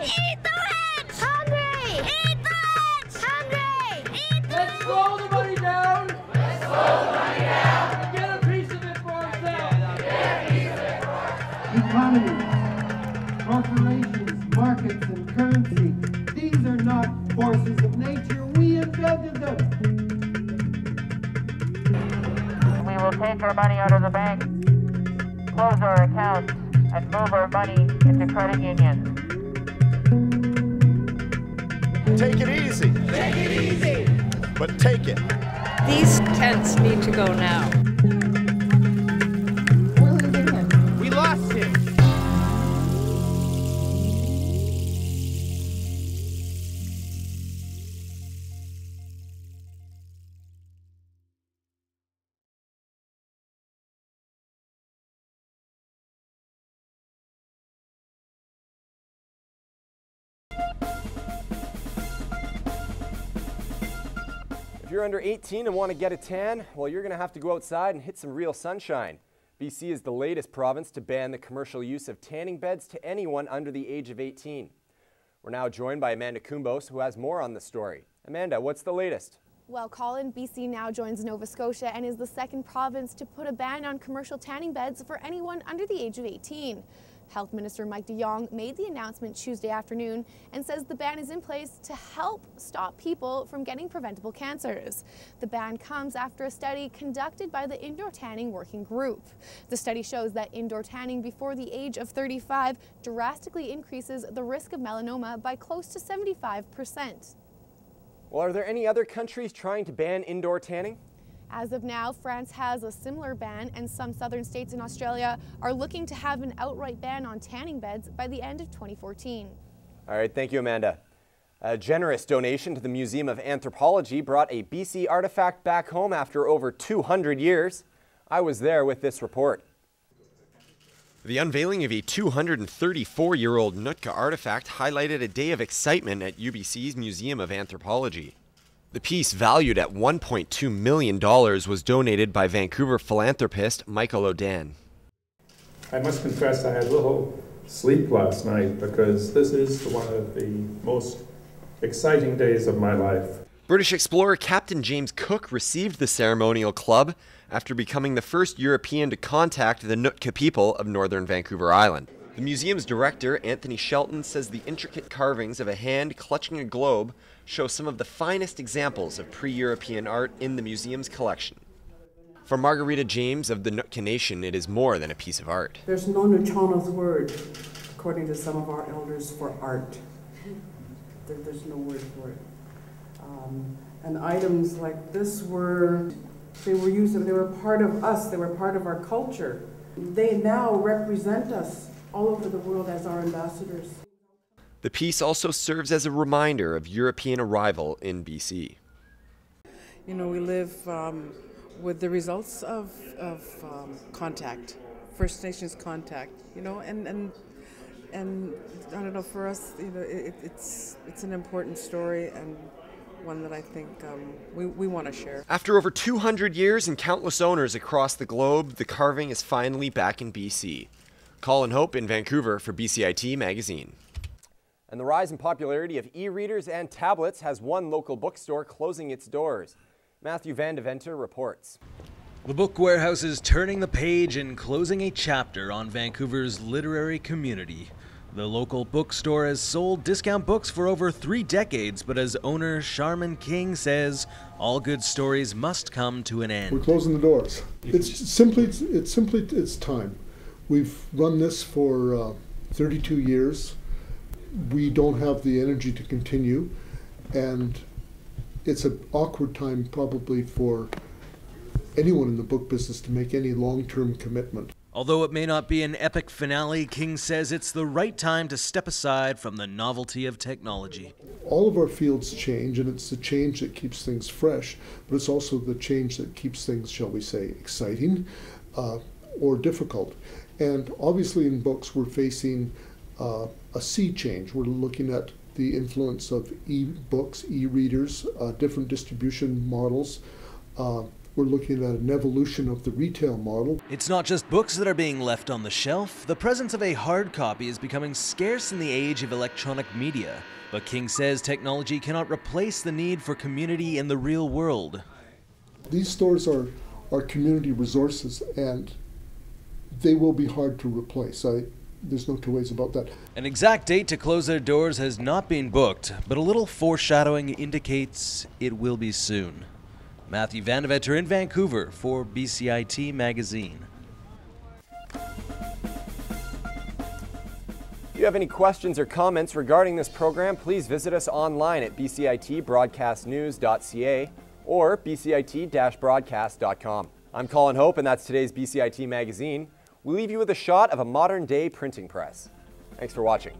Eat the rich! Hungry! Eat the rich! Hungry! Eat the Let's slow the money down! Let's slow the money down! And get a piece of it for ourselves! Get a piece of it for ourselves! Economies, corporations, markets, and currency. These are not forces of nature. We invented them. We will take our money out of the bank, close our accounts, and move our money into credit unions. Take it easy. Take it easy! But take it. These tents need to go now. We're losing him. We lost him. If you're under 18 and want to get a tan, well, you're going to have to go outside and hit some real sunshine. BC is the latest province to ban the commercial use of tanning beds to anyone under the age of 18. We're now joined by Amanda Kumbos, who has more on the story. Amanda, what's the latest? Well, Colin, BC now joins Nova Scotia and is the second province to put a ban on commercial tanning beds for anyone under the age of 18. Health Minister Mike de Jong made the announcement Tuesday afternoon and says the ban is in place to help stop people from getting preventable cancers. The ban comes after a study conducted by the Indoor Tanning Working Group. The study shows that indoor tanning before the age of 35 drastically increases the risk of melanoma by close to 75%. Well, are there any other countries trying to ban indoor tanning? As of now, France has a similar ban, and some southern states in Australia are looking to have an outright ban on tanning beds by the end of 2014. All right, thank you, Amanda. A generous donation to the Museum of Anthropology brought a BC artifact back home after over 200 years. I was there with this report. The unveiling of a 234-year-old Nootka artifact highlighted a day of excitement at UBC's Museum of Anthropology. The piece, valued at $1.2 million, was donated by Vancouver philanthropist Michael O'Dan. I must confess I had little sleep last night because this is one of the most exciting days of my life. British explorer Captain James Cook received the ceremonial club after becoming the first European to contact the Nootka people of northern Vancouver Island. The museum's director, Anthony Shelton, says the intricate carvings of a hand clutching a globe show some of the finest examples of pre-European art in the museum's collection. For Margarita James of the Nootka Nation, it is more than a piece of art. There's no Nuu-chah-nulth word, according to some of our elders, for art. There's no word for it. And items like this were used, they were part of us, they were part of our culture. They now represent us all over the world as our ambassadors. The piece also serves as a reminder of European arrival in BC. You know, we live with the results of contact, First Nations contact, you know, and I don't know, for us, you know, it's an important story and one that I think we want to share. After over 200 years and countless owners across the globe, the carving is finally back in BC. Colin Hope in Vancouver for BCIT Magazine. And the rise in popularity of e-readers and tablets has one local bookstore closing its doors. Matthew Van Deventer reports. The Book Warehouse is turning the page and closing a chapter on Vancouver's literary community. The local bookstore has sold discount books for over 3 decades, but as owner Sharman King says, all good stories must come to an end. We're closing the doors. It's time. We've run this for 32 years. We don't have the energy to continue, and it's an awkward time probably for anyone in the book business to make any long-term commitment. Although it may not be an epic finale, King says it's the right time to step aside from the novelty of technology. All of our fields change, and it's the change that keeps things fresh, but it's also the change that keeps things, shall we say, exciting or difficult. And obviously in books we're facing a sea change. We're looking at the influence of e-books, e-readers, different distribution models, We're looking at an evolution of the retail model. It's not just books that are being left on the shelf. The presence of a hard copy is becoming scarce in the age of electronic media. But King says technology cannot replace the need for community in the real world. These stores are community resources, and they will be hard to replace. There's no two ways about that. An exact date to close their doors has not been booked, but a little foreshadowing indicates it will be soon. Matthew Vandevetter in Vancouver for BCIT Magazine. If you have any questions or comments regarding this program, please visit us online at bcitbroadcastnews.ca or bcit-broadcast.com. I'm Colin Hope, and that's today's BCIT Magazine. We leave you with a shot of a modern-day printing press. Thanks for watching.